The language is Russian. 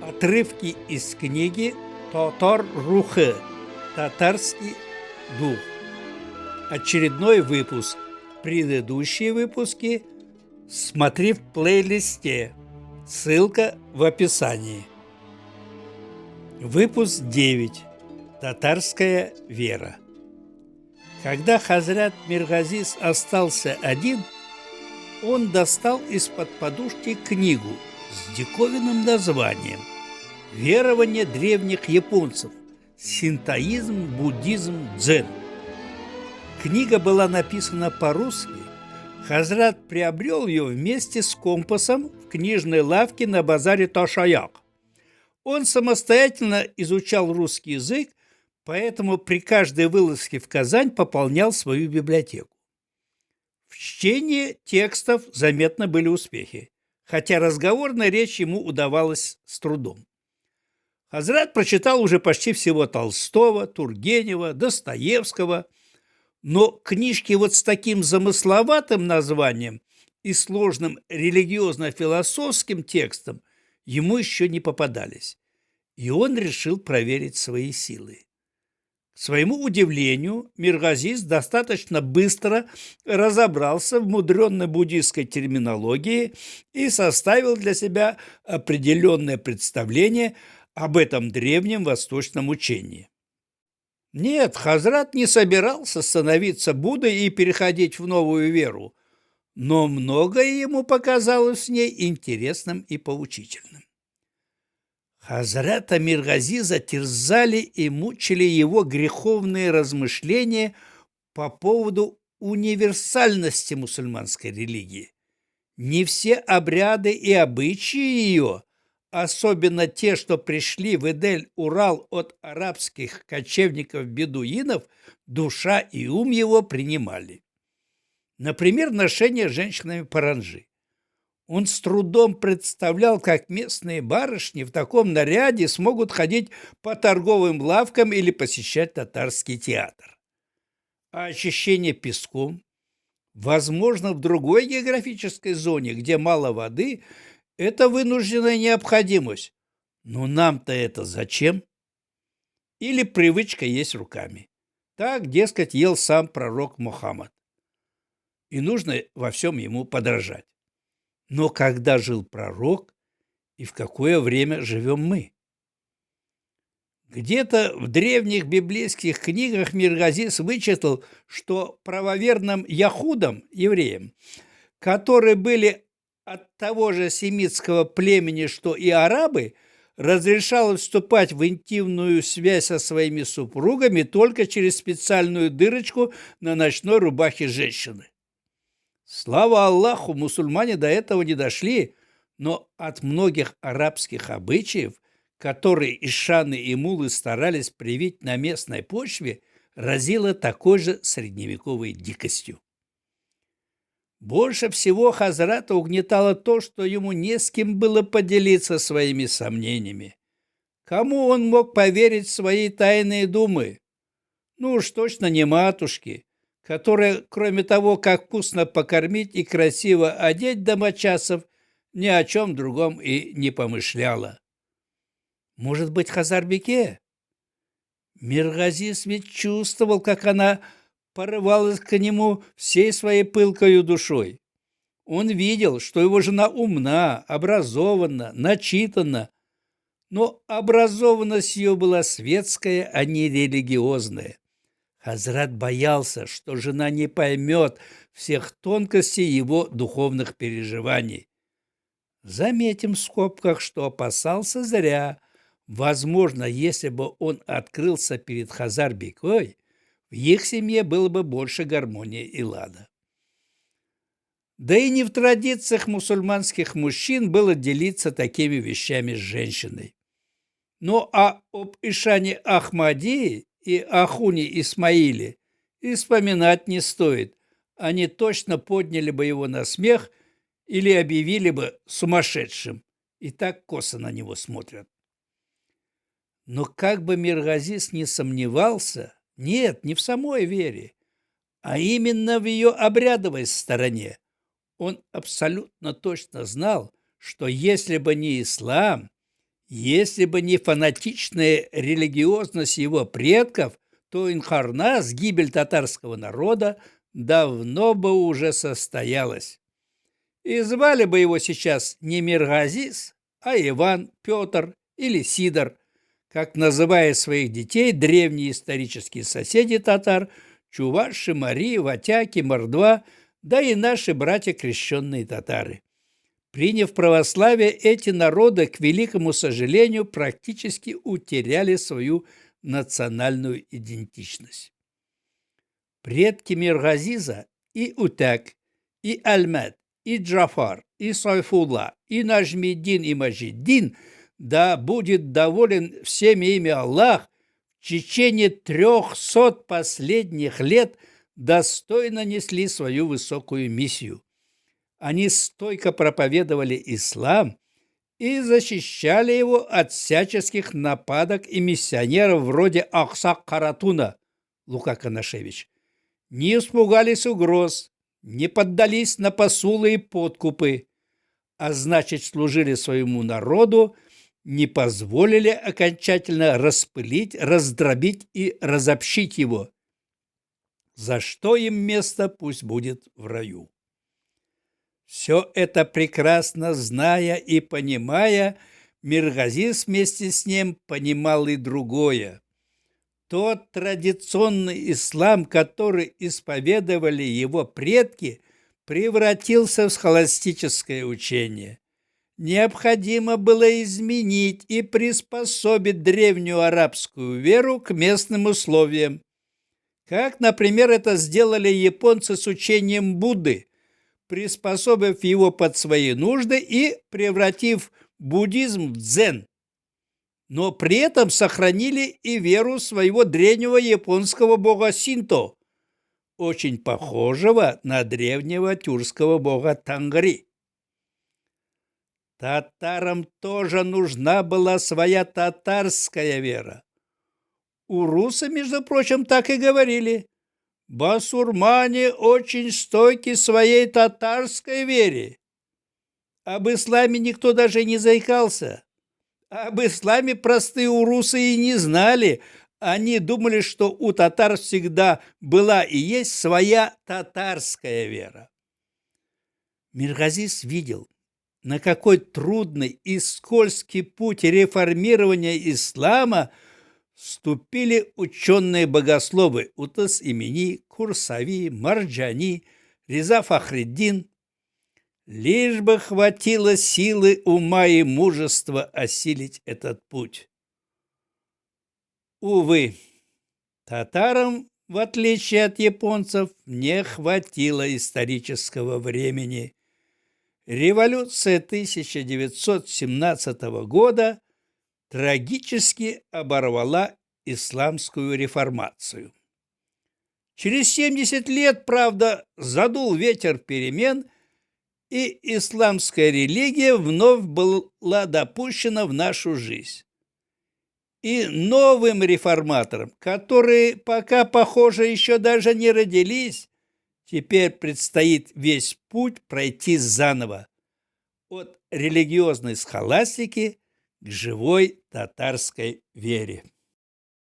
Отрывки из книги «Татар Рухы. Татарский дух». Очередной выпуск. Предыдущие выпуски смотри в плейлисте. Ссылка в описании. Выпуск 9. Татарская вера. Когда Хазрат Миргазис остался один, он достал из-под подушки книгу с диковинным названием «Верование древних японцев. Синтоизм, буддизм, дзен». Книга была написана по-русски. Хазрат приобрел ее вместе с компасом в книжной лавке на базаре Ташаяк. Он самостоятельно изучал русский язык, поэтому при каждой вылазке в Казань пополнял свою библиотеку. В чтении текстов заметны были успехи, хотя разговорная речь ему удавалась с трудом. Хазрат прочитал уже почти всего Толстого, Тургенева, Достоевского, но книжки вот с таким замысловатым названием и сложным религиозно-философским текстом ему еще не попадались, и он решил проверить свои силы. К своему удивлению, Миргазис достаточно быстро разобрался в мудренной буддийской терминологии и составил для себя определенное представление об этом древнем восточном учении. Нет, Хазрат не собирался становиться Буддой и переходить в новую веру, но многое ему показалось в ней интересным и поучительным. Хазрата Миргазиза терзали и мучили его греховные размышления по поводу универсальности мусульманской религии. Не все обряды и обычаи ее, особенно те, что пришли в Эдель-Урал от арабских кочевников-бедуинов, душа и ум его принимали. Например, ношение женщинами паранджи. Он с трудом представлял, как местные барышни в таком наряде смогут ходить по торговым лавкам или посещать татарский театр. А очищение песком, возможно, в другой географической зоне, где мало воды, это вынужденная необходимость. Но нам-то это зачем? Или привычка есть руками. Так, дескать, ел сам пророк Мухаммад. И нужно во всем ему подражать. Но когда жил пророк и в какое время живем мы? Где-то в древних библейских книгах Миргазис вычитал, что правоверным яхудам, евреям, которые были от того же семитского племени, что и арабы, разрешалось вступать в интимную связь со своими супругами только через специальную дырочку на ночной рубахе женщины. Слава Аллаху, мусульмане до этого не дошли, но от многих арабских обычаев, которые ишаны и мулы старались привить на местной почве, разило такой же средневековой дикостью. Больше всего Хазрата угнетало то, что ему не с кем было поделиться своими сомнениями. Кому он мог поверить в свои тайные думы? Ну уж точно не матушке, которая, кроме того, как вкусно покормить и красиво одеть домочадцев, ни о чем другом и не помышляла. Может быть, Хазарбике? Миргазис ведь чувствовал, как она порывалась к нему всей своей пылкою душой. Он видел, что его жена умна, образована, начитана, но образованность ее была светская, а не религиозная. Хазрат боялся, что жена не поймет всех тонкостей его духовных переживаний. Заметим в скобках, что опасался зря. Возможно, если бы он открылся перед Хазарбекой, в их семье было бы больше гармонии и лада. Да и не в традициях мусульманских мужчин было делиться такими вещами с женщиной. Но об Ишане Ахмадии и Ахуне Исмаиле и вспоминать не стоит. Они точно подняли бы его на смех или объявили бы сумасшедшим. И так косо на него смотрят. Но как бы Миргазис не сомневался, нет, не в самой вере, а именно в ее обрядовой стороне. Он абсолютно точно знал, что если бы не ислам, Если бы не фанатичная религиозность его предков, то инхарнас, гибель татарского народа, давно бы уже состоялась. И звали бы его сейчас не Миргазис, а Иван, Петр или Сидор, как называют своих детей древние исторические соседи татар, чуваши, мари, ватяки, мордва, да и наши братья-крещенные татары. Приняв православие, эти народы, к великому сожалению, практически утеряли свою национальную идентичность. Предки Миргазиза и Утак, и Альмет, и Джафар, и Сайфулла, и Нажмиддин, и Маджиддин, да будет доволен всеми ими Аллах, в течение 300 последних лет достойно несли свою высокую миссию. Они стойко проповедовали ислам и защищали его от всяческих нападок и миссионеров вроде Ахсак Каратуна, Лука Канашевич. Не испугались угроз, не поддались на посулы и подкупы, а значит, служили своему народу, не позволили окончательно распылить, раздробить и разобщить его, за что им место пусть будет в раю. Все это прекрасно зная и понимая, Миргазис вместе с ним понимал и другое. Тот традиционный ислам, который исповедовали его предки, превратился в схоластическое учение. Необходимо было изменить и приспособить древнюю арабскую веру к местным условиям. Как, например, это сделали японцы с учением Будды, приспособив его под свои нужды и превратив буддизм в дзен, но при этом сохранили и веру своего древнего японского бога Синто, очень похожего на древнего тюркского бога Тангри. Татарам тоже нужна была своя татарская вера. Урусы, между прочим, так и говорили: басурмане очень стойки своей татарской вере. Об исламе никто даже не заикался. Об исламе простые урусы и не знали. Они думали, что у татар всегда была и есть своя татарская вера. Миргазис видел, на какой трудный и скользкий путь реформирования ислама вступили ученые-богословы Утас Имени, Курсави, Марджани, Реза Фахриддин. Лишь бы хватило силы, ума и мужества осилить этот путь. Увы, татарам, в отличие от японцев, не хватило исторического времени. Революция 1917 года трагически оборвала исламскую реформацию. Через 70 лет, правда, задул ветер перемен, и исламская религия вновь была допущена в нашу жизнь. И новым реформаторам, которые пока, похоже, еще даже не родились, теперь предстоит весь путь пройти заново, от религиозной схоластики к живой татарской вере.